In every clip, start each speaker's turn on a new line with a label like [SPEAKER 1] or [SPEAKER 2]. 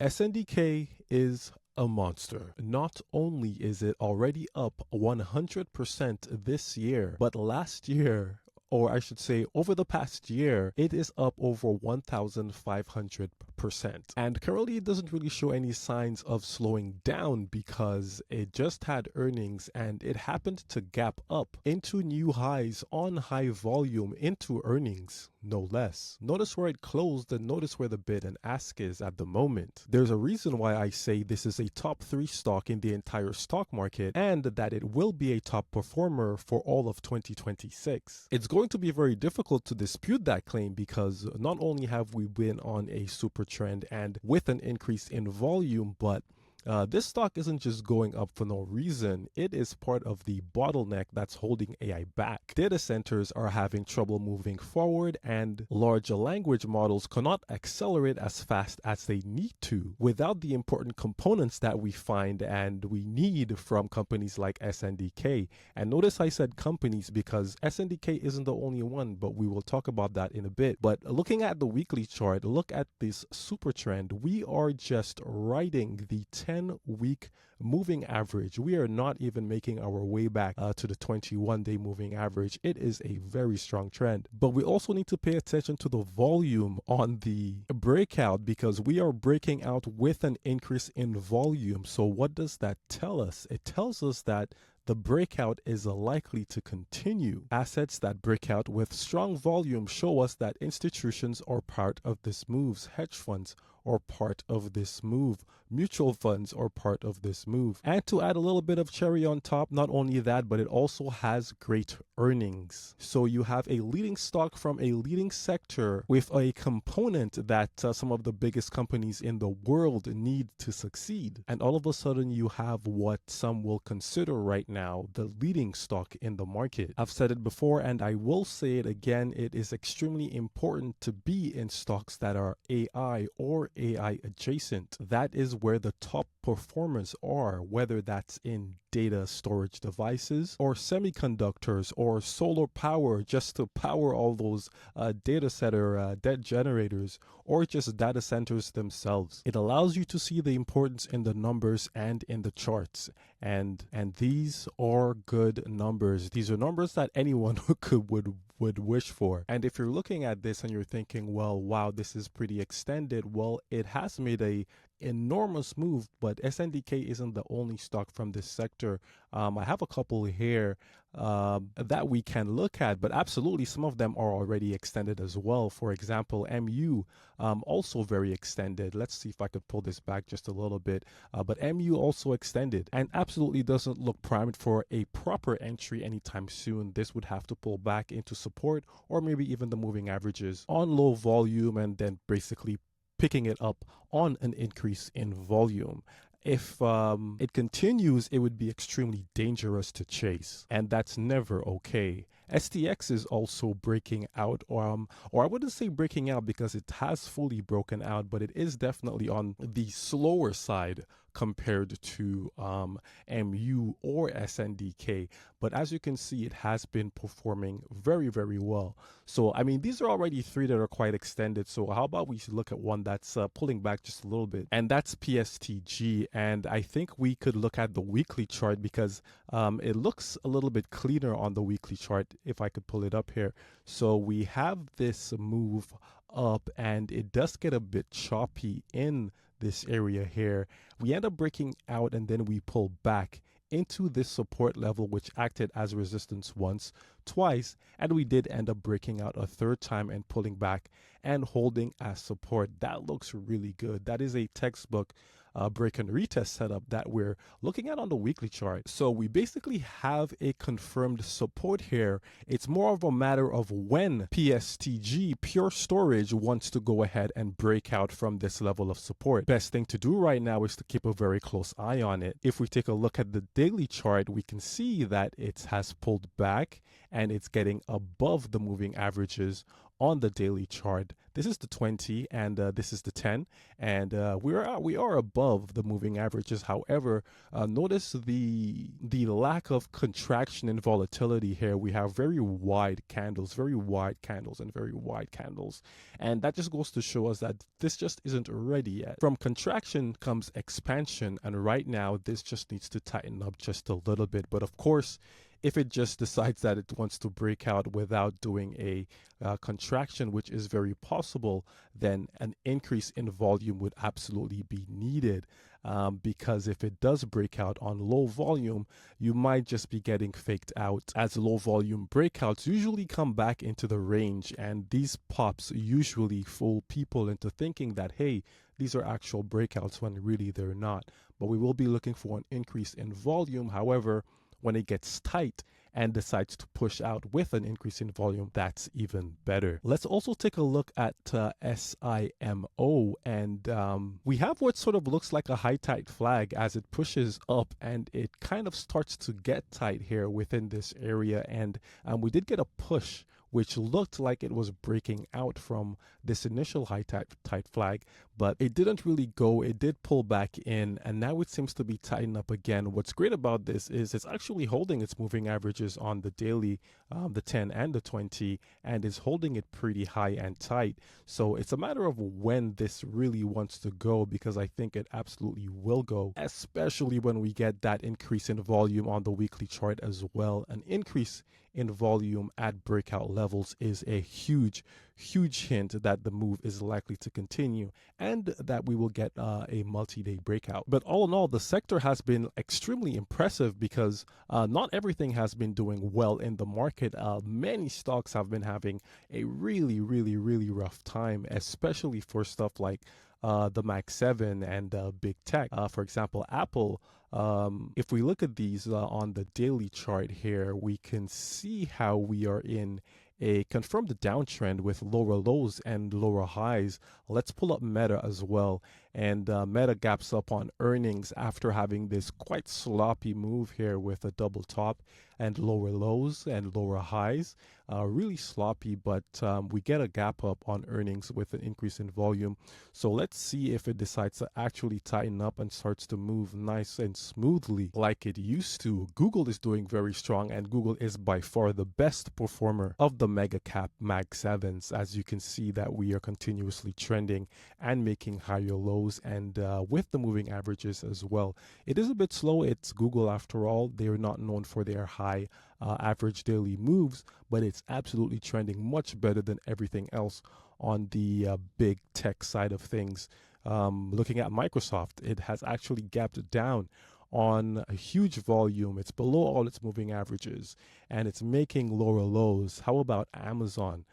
[SPEAKER 1] SNDK is a monster. Not only is it already up 100% this year, but last year, or I should say over the past year, it is up over 1,500%. And currently it doesn't really show any signs of slowing down because it just had earnings and it happened to gap up into new highs on high volume into earnings, no less. Notice where it closed and notice where the bid and ask is at the moment. There's a reason why I say this is a top 3 stock in the entire stock market and that it will be a top performer for all of 2026. It's going to be very difficult to dispute that claim because not only have we been on a super trend and with an increase in volume, but this stock isn't just going up for no reason. It is part of the bottleneck that's holding AI back. Data centers are having trouble moving forward and large language models cannot accelerate as fast as they need to without the important components that we find and we need from companies like SNDK. And notice I said companies because SNDK isn't the only one, but we will talk about that in a bit. But looking at the weekly chart, look at this super trend. We are just riding the 10-week moving average. We are not even making our way back to the 21-day moving average. It is a very strong trend. But we also need to pay attention to the volume on the breakout because we are breaking out with an increase in volume. So what does that tell us? It tells us that the breakout is likely to continue. Assets that break out with strong volume show us that institutions are part of this move. Hedge funds are part of this move. Mutual funds are part of this move. And to add a little bit of cherry on top, not only that, but it also has great earnings. So you have a leading stock from a leading sector with a component that some of the biggest companies in the world need to succeed. And all of a sudden you have what some will consider right now the leading stock in the market. I've said it before and I will say it again, it is extremely important to be in stocks that are AI or AI adjacent. That is where the top performers are, whether that's in data storage devices or semiconductors or solar power just to power all those data center debt generators or just data centers themselves. It allows you to see the importance in the numbers and in the charts. And these are good numbers. These are numbers that anyone would wish for. And if you're looking at this and you're thinking, well, wow, this is pretty extended. Well, it has made a enormous move, but SNDK isn't the only stock from this sector. I have a couple here that we can look at, but absolutely some of them are already extended as well. For example, MU, also very extended. Let's see if I could pull this back just a little bit, but MU also extended and absolutely doesn't look primed for a proper entry anytime soon. This would have to pull back into support or maybe even the moving averages on low volume and then basically picking it up on an increase in volume. If it continues, it would be extremely dangerous to chase, and that's never okay. STX is also breaking out, or I wouldn't say breaking out because it has fully broken out, but it is definitely on the slower side compared to MU or SNDK. But as you can see, it has been performing very, very well. So, I mean, these are already 3 that are quite extended. So how about we look at one that's pulling back just a little bit, and that's PSTG. And I think we could look at the weekly chart because it looks a little bit cleaner on the weekly chart if I could pull it up here. So we have this move up and it does get a bit choppy in this area here. We end up breaking out and then we pull back into this support level, which acted as resistance once, twice, and we did end up breaking out a third time and pulling back and holding as support. That looks really good. That is a textbook break and retest setup that we're looking at on the weekly chart. So we basically have a confirmed support here. It's more of a matter of when PSTG, Pure Storage, wants to go ahead and break out from this level of support. Best thing to do right now is to keep a very close eye on it. If we take a look at the daily chart, we can see that it has pulled back and it's getting above the moving averages on the daily chart. This is the 20 and this is the 10, and we are above the moving averages. However, notice the lack of contraction and volatility here. We have very wide candles, and very wide candles, and that just goes to show us that this just isn't ready yet. From contraction comes expansion, and right now this just needs to tighten up just a little bit. But of course, if it just decides that it wants to break out without doing a contraction, which is very possible, then an increase in volume would absolutely be needed. Because if it does break out on low volume, you might just be getting faked out, as low volume breakouts usually come back into the range, and these pops usually fool people into thinking that, hey, these are actual breakouts when really they're not. But we will be looking for an increase in volume. However, when it gets tight and decides to push out with an increase in volume, that's even better. Let's also take a look at SIMO, and we have what sort of looks like a high tight flag as it pushes up, and it kind of starts to get tight here within this area, and we did get a push which looked like it was breaking out from this initial high tight flag, but it didn't really go. It did pull back in, and now it seems to be tightening up again. What's great about this is it's actually holding its moving averages on the daily, the 10 and the 20, and is holding it pretty high and tight. So it's a matter of when this really wants to go, because I think it absolutely will go, especially when we get that increase in volume on the weekly chart as well. An increase in volume at breakout levels is a huge hint that the move is likely to continue and that we will get a multi-day breakout. But all in all, the sector has been extremely impressive because not everything has been doing well in the market. Many stocks have been having a really rough time, especially for stuff like the Mac 7 and big tech. For example, Apple. If we look at these on the daily chart here, we can see how we are in a confirmed downtrend with lower lows and lower highs. Let's pull up Meta as well. And Meta gaps up on earnings after having this quite sloppy move here with a double top and lower lows and lower highs. Really sloppy, but we get a gap up on earnings with an increase in volume. So let's see if it decides to actually tighten up and starts to move nice and smoothly like it used to. Google is doing very strong, and Google is by far the best performer of the mega cap Mag 7s. As you can see that we are continuously trending and making higher lows, and with the moving averages as well. It is a bit slow. It's Google after all. They are not known for their high average daily moves, but it's absolutely trending much better than everything else on the big tech side of things. Looking at Microsoft, it has actually gapped down on a huge volume. It's below all its moving averages, and it's making lower lows. How about Amazon?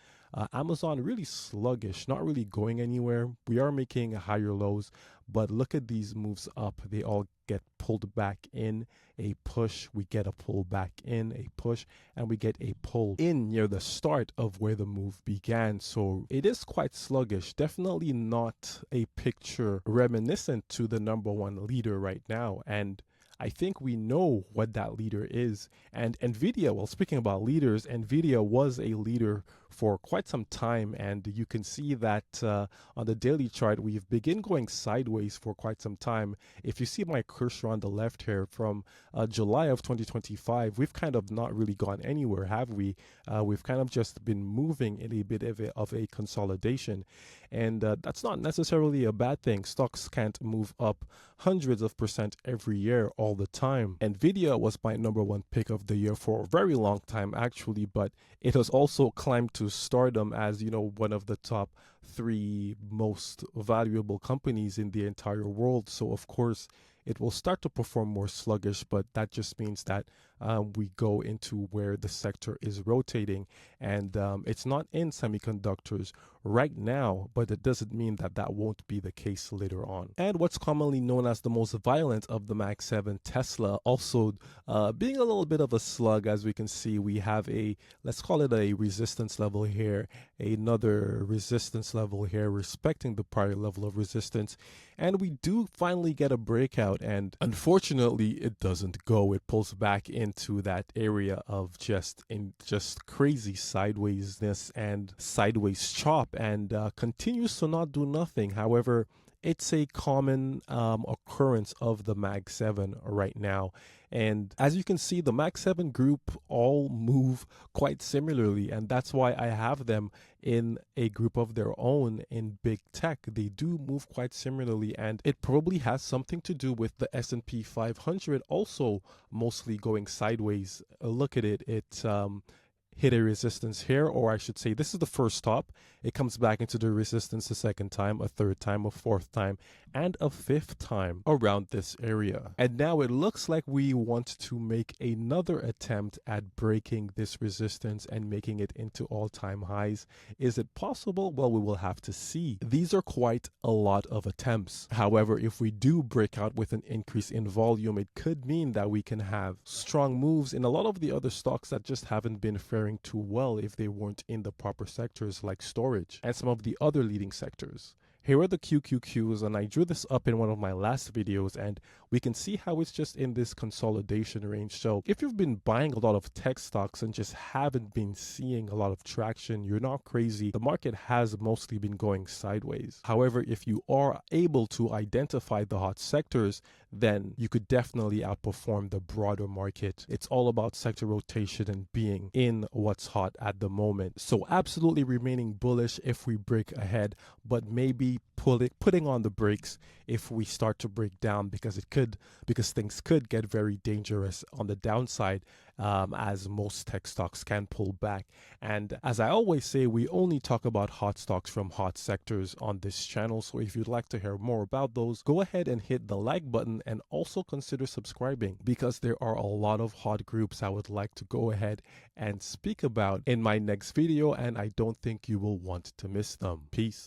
[SPEAKER 1] Amazon really sluggish, not really going anywhere. We are making higher lows, but look at these moves up. They all get pulled back in, a push, we get a pull back in, a push, and we get a pull in near the start of where the move began. So it is quite sluggish, definitely not a picture reminiscent to the number one leader right now. And I think we know what that leader is. And NVDA, well, speaking about leaders, NVDA was a leader for quite some time, and you can see that on the daily chart we've begun going sideways for quite some time. If you see my cursor on the left here, from July of 2025, we've kind of not really gone anywhere, have we? We've kind of just been moving in a bit of a consolidation, and that's not necessarily a bad thing. Stocks can't move up hundreds of percent every year all the time. NVIDIA was my number one pick of the year for a very long time actually, but it has also climbed to stardom as, you know, one of the top 3 most valuable companies in the entire world. So of course it will start to perform more sluggish, but that just means that we go into where the sector is rotating, and it's not in semiconductors right now, but it doesn't mean that that won't be the case later on. And what's commonly known as the most violent of the Mag 7, Tesla, also being a little bit of a slug. As we can see, we have a, let's call it a resistance level here, another resistance level here, respecting the prior level of resistance, and we do finally get a breakout, and unfortunately it doesn't go. It pulls back in into that area of just crazy sidewaysness and sideways chop, and continues to not do nothing. However, it's a common occurrence of the Mag 7 right now. And as you can see, the Mag 7 group all move quite similarly, and that's why I have them in a group of their own in big tech. They do move quite similarly, and it probably has something to do with the S&P 500 also mostly going sideways. Look at it. It hit a resistance here, or I should say this is the first stop. It comes back into the resistance a second time, a third time, a fourth time, and a fifth time around this area. And now it looks like we want to make another attempt at breaking this resistance and making it into all-time highs. Is it possible? Well, we will have to see. These are quite a lot of attempts. However, if we do break out with an increase in volume, it could mean that we can have strong moves in a lot of the other stocks that just haven't been faring too well if they weren't in the proper sectors like storage and some of the other leading sectors. Here are the QQQs, and I drew this up in one of my last videos, and we can see how it's just in this consolidation range. So if you've been buying a lot of tech stocks and just haven't been seeing a lot of traction, you're not crazy. The market has mostly been going sideways. However, if you are able to identify the hot sectors, then you could definitely outperform the broader market. It's all about sector rotation and being in what's hot at the moment. So absolutely remaining bullish if we break ahead, but maybe putting on the brakes if we start to break down, because things could get very dangerous on the downside, as most tech stocks can pull back. And as I always say, we only talk about hot stocks from hot sectors on this channel. So if you'd like to hear more about those, go ahead and hit the like button, and also consider subscribing, because there are a lot of hot groups I would like to go ahead and speak about in my next video, and I don't think you will want to miss them. Peace.